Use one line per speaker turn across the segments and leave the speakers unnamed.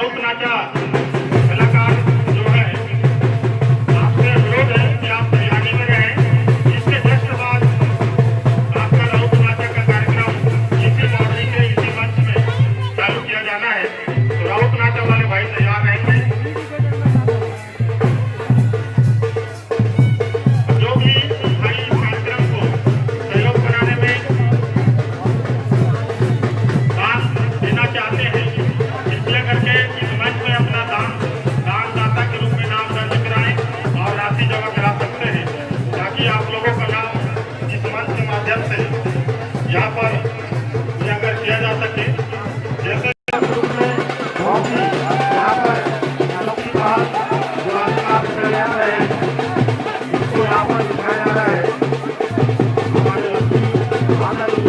राउत नाचा कलाकार जो है, आपसे अनुरोध है कि आप तैयारी में रहें। इसके जस्ट बाद आपका राउत नाचा का कार्यक्रम इसी मॉर्निंग के इसी मंच में चालू किया जाना है। तो राउत नाचा वाले भाई तैयार रहेंगे। जो भी भाई इस कार्यक्रम को सहयोग बनाने में दान देना चाहते हैं, कृपया करके इस मंच में अपना दानदाता के रूप में नाम दर्ज कराएं और राशि जमा करा सकते हैं, ताकि आप लोगों का नाम इस मंच के माध्यम से यहाँ पर उजागर किया जा सके। जैसे रूप में बहुत ही यहाँ पर अनोखी बात जो आप कर रहे हैं, इसको यहाँ पर दिखाया जा रहा है। हमारे आनंद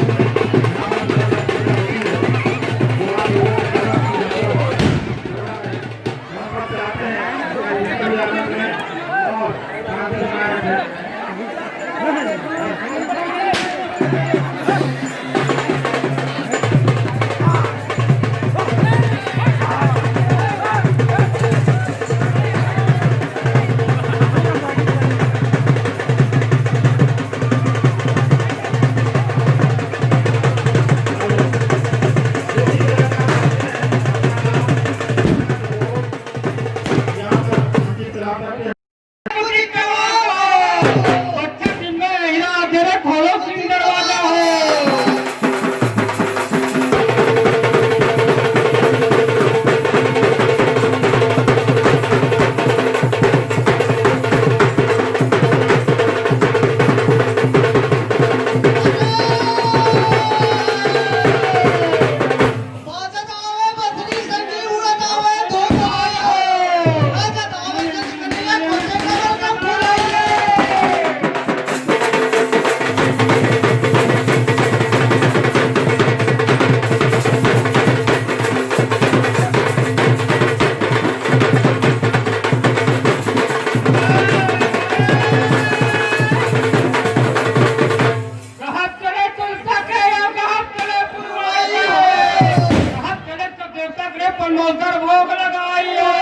भोग लगाइए।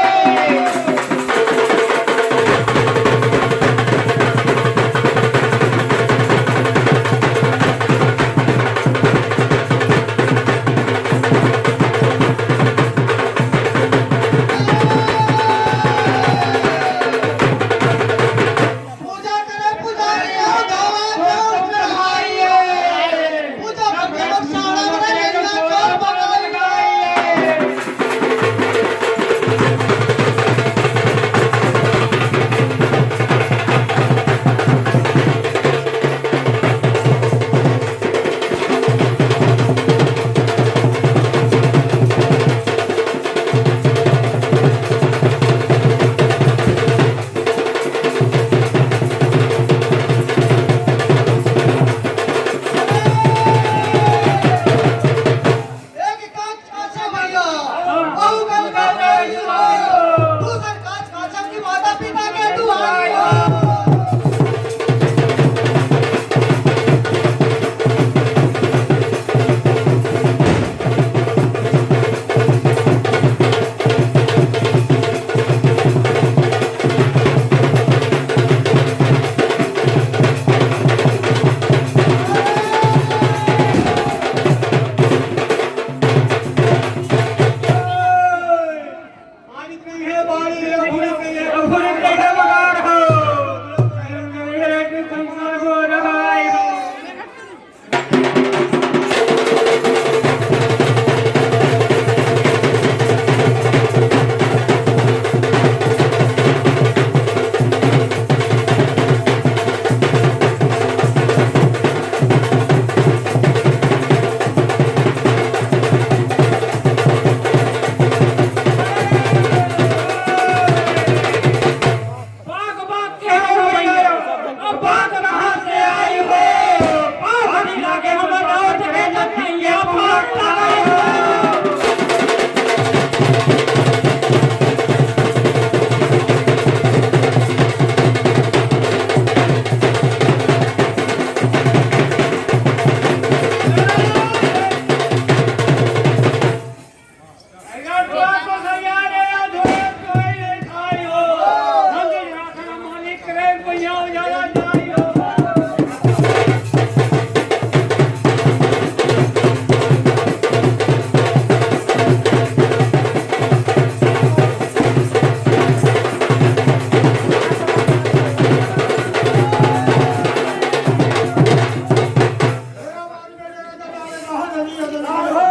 भगवान हो।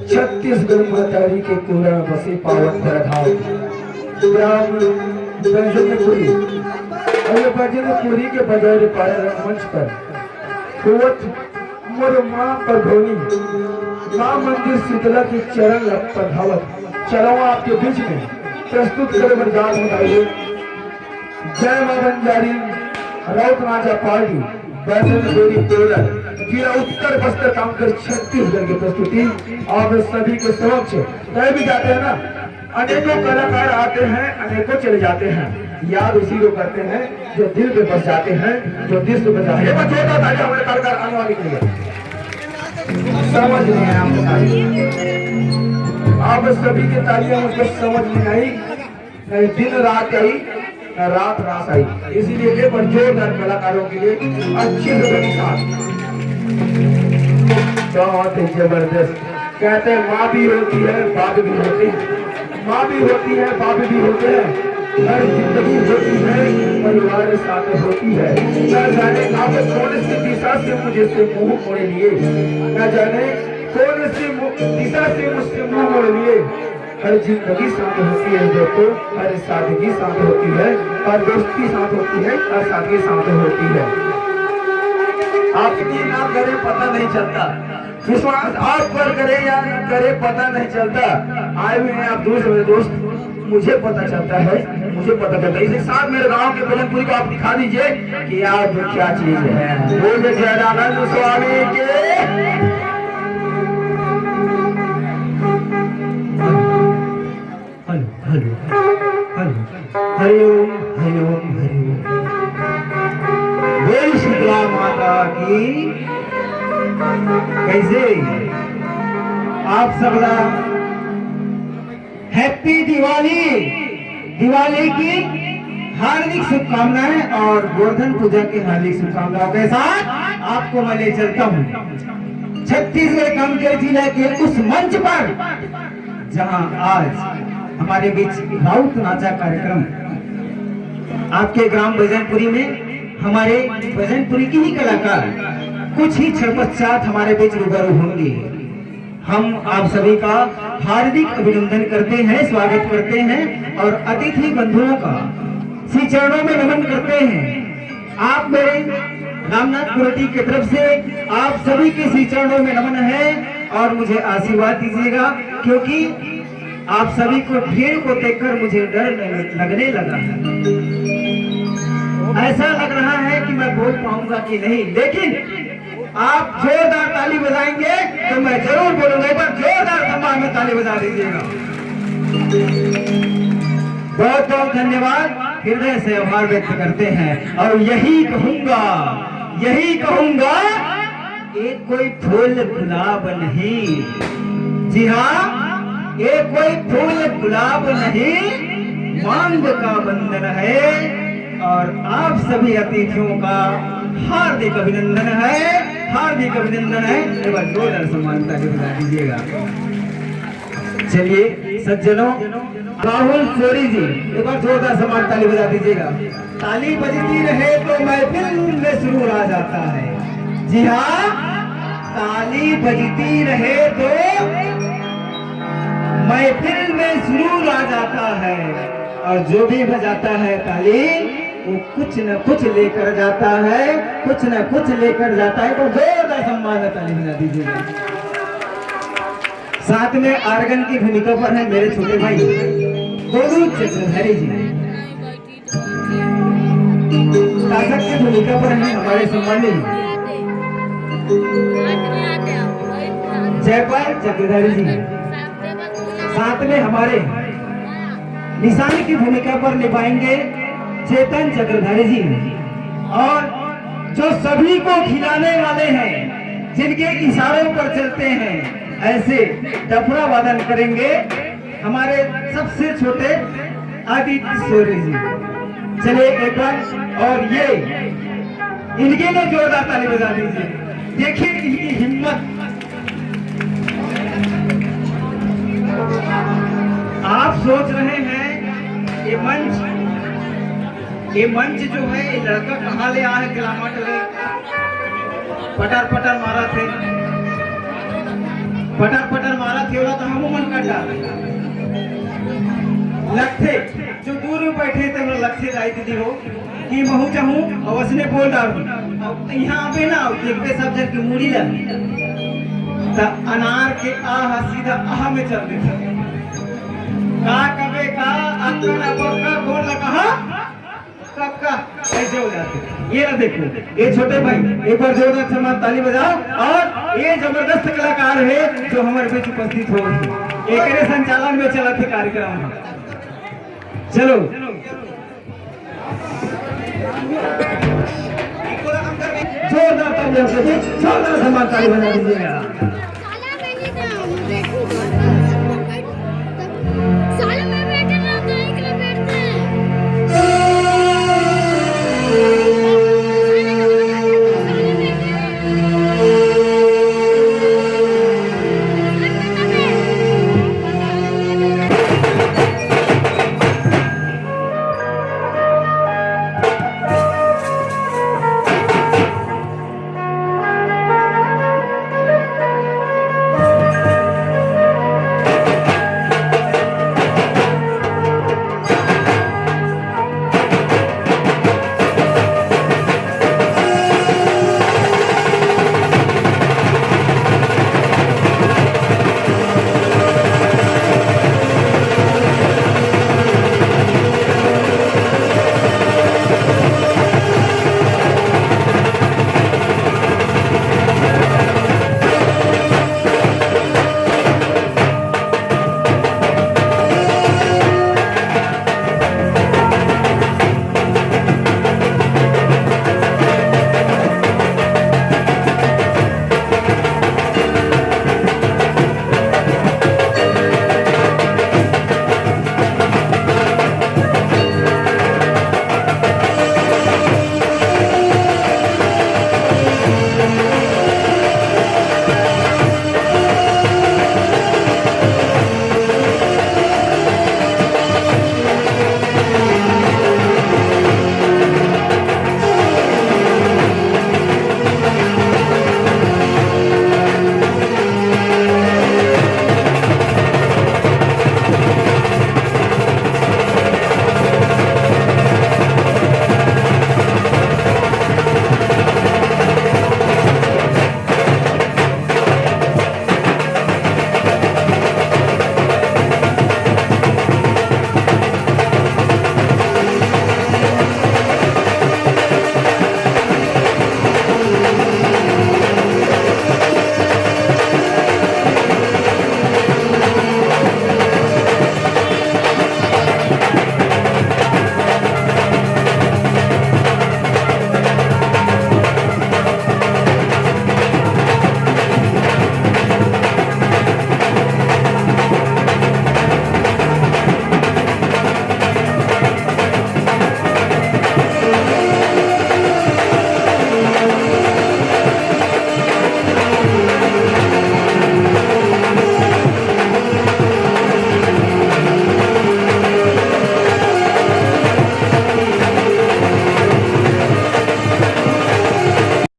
छत्तीसगढ़ महतारी के कोरा में बसे पावन धराधाम ग्राम बंजनपुरी और बंजनपुरी के बजाय पाया रंगमंच पर होवत मोर मां पर धोनी मां मंदिर शीतला के चरण पधावत चलो आपके बीच में प्रस्तुत करे बरदास बताइए। जय मां बंजारी राउत राजा पार्टी बंजनपुरी टोला जिला उत्तर बस्तर काउंटर छत्तीसगढ़ की प्रस्तुति आप सभी के समक्ष कह भी जाते हैं ना, अनेकों कलाकार आते हैं अनेकों चले जाते हैं, याद उसी को करते हैं जो दिल पे बस जाते हैं, जो दिल से बचा है। छोटा था हमारे कलाकार आने वाले के लिए समझ नहीं है आप सभी की तालियां मुझको समझ नहीं आई, नहीं दिन रात आई न रात रात आई, इसीलिए एक बार जोरदार कलाकारों के लिए अच्छे से साथ बहुत ही जबरदस्त। कहते हैं माँ भी होती है बाप भी होते हैं, माँ भी होती है बाप भी होते हैं, हर जिंदगी होती है परिवार साथ होती है। न जाने आप कौन सी दिशा से मुझे से मुंह मोड़े लिए, न जाने कौन सी दिशा से मुझसे मुंह मोड़ लिए। हर जिंदगी साथ होती है दोस्तों, हर सादगी साथ होती है, हर दोस्ती साथ होती है, हर सादगी साथ होती है। आप कितनी नाम करें पता नहीं चलता, विश्वास आप पर करे या न करे पता नहीं चलता। आए हुए हैं आप दूसरे दोस्त, मुझे पता चलता है, मुझे पता चलता है। इसी साथ मेरे गांव के बजनपुरी को आप दिखा दीजिए कि आप क्या चीज है। बोले जयदानंद स्वामी के हरिओम हरिओम हरिओम। बोल शीतला माता की। कैसे आप सबला हैप्पी दिवाली, दिवाली की हार्दिक शुभकामनाएं और गोवर्धन पूजा की हार्दिक शुभकामनाओं के साथ आपको मैं ले चलता हूँ छत्तीसगढ़ कामगिरी जिला के उस मंच पर जहां आज हमारे बीच राउत नाचा कार्यक्रम आपके ग्राम बजनपुरी में हमारे बजनपुरी की ही कलाकार कुछ ही क्षण पश्चात हमारे बीच रूबरू होंगे। हम आप सभी का हार्दिक अभिनंदन करते हैं, स्वागत करते हैं और अतिथि बंधुओं का श्री चरणों में नमन करते हैं। आप मेरे रामनाथ कुरटी की तरफ से आप सभी के श्री चरणों में नमन है और मुझे आशीर्वाद दीजिएगा, क्योंकि आप सभी को भीड़ को देखकर मुझे डर लगने लगा है। ऐसा लग रहा है कि मैं बोल पाऊंगा कि नहीं, लेकिन आप जोरदार ताली बजाएंगे तो मैं जरूर बोलूंगा। एक बार जोरदार सम्मान में ताली बजा दीजिएगा। बहुत बहुत धन्यवाद, हृदय से आभार व्यक्त करते हैं। और यही कहूंगा एक कोई फूल गुलाब नहीं, जी हाँ, ये कोई फूल गुलाब नहीं, मांग का बंधन है। और आप सभी अतिथियों का हार्दिक अभिनंदन है, हार्दिक अभिनंदन है। एक बार जोरदार सम्मानता के बता दीजिएगा। चलिए सज्जनों, राहुल सोरी जी एक बार जोरदार सम्मान ताली बजा दीजिएगा। ताली बजती रहे तो महफिल में सुरूर आ जाता है। जी हाँ, ताली बजती रहे तो महफिल में सुरूर आ जाता है। और जो भी बजाता है ताली वो कुछ न कुछ लेकर जाता है, कुछ न कुछ लेकर जाता है। तो जोरदार सम्मान में ताली बजा दीजिएगा। साथ में आर्गन की भूमिका पर है मेरे छोटे भाई गोलू चक्रधारी जी। ताशक की भूमिका पर है हमारे सम्मानित जयपाल चक्रधारी जी। साथ में हमारे निशान की भूमिका पर निभाएंगे चेतन चक्रधारी जी। और जो सभी को खिलाने वाले हैं, जिनके इशारों पर चलते हैं, ऐसे डफरा वादन करेंगे हमारे सबसे छोटे आदित्य सोरी जी। चलिए एक बार, और ये इनके लिए जोरदार ताली बजा दीजिए। देखिए इनकी हिम्मत। आप सोच रहे हैं ये मंच जो है, ये लड़का कहाँ ले आए गिलामट ले, पटर पटर मारा थे, तो हम मन कटा लगते जो दूर में बैठे थे वो लगते जाई दीदी हो कि महू चाहूं अवश्य ने बोल डालू। यहाँ आवे ना देखते सब जन की मूड़ी लगी तो अनार के आह सीधा आह में चल देते का कबे का अक्का ना पक्का बोल लगा कक्का ऐसे हो जाते। ये ना देखो, ये छोटे भाई एक बार जोरदार सम्मान ताली बजाओ। और ये जबरदस्त कलाकार है जो हमारे बीच उपस्थित हो गए, एक संचालन में चला थे कार्यक्रम। चलो जोरदार ताली, जोरदार सम्मान ताली बजा दीजिएगा।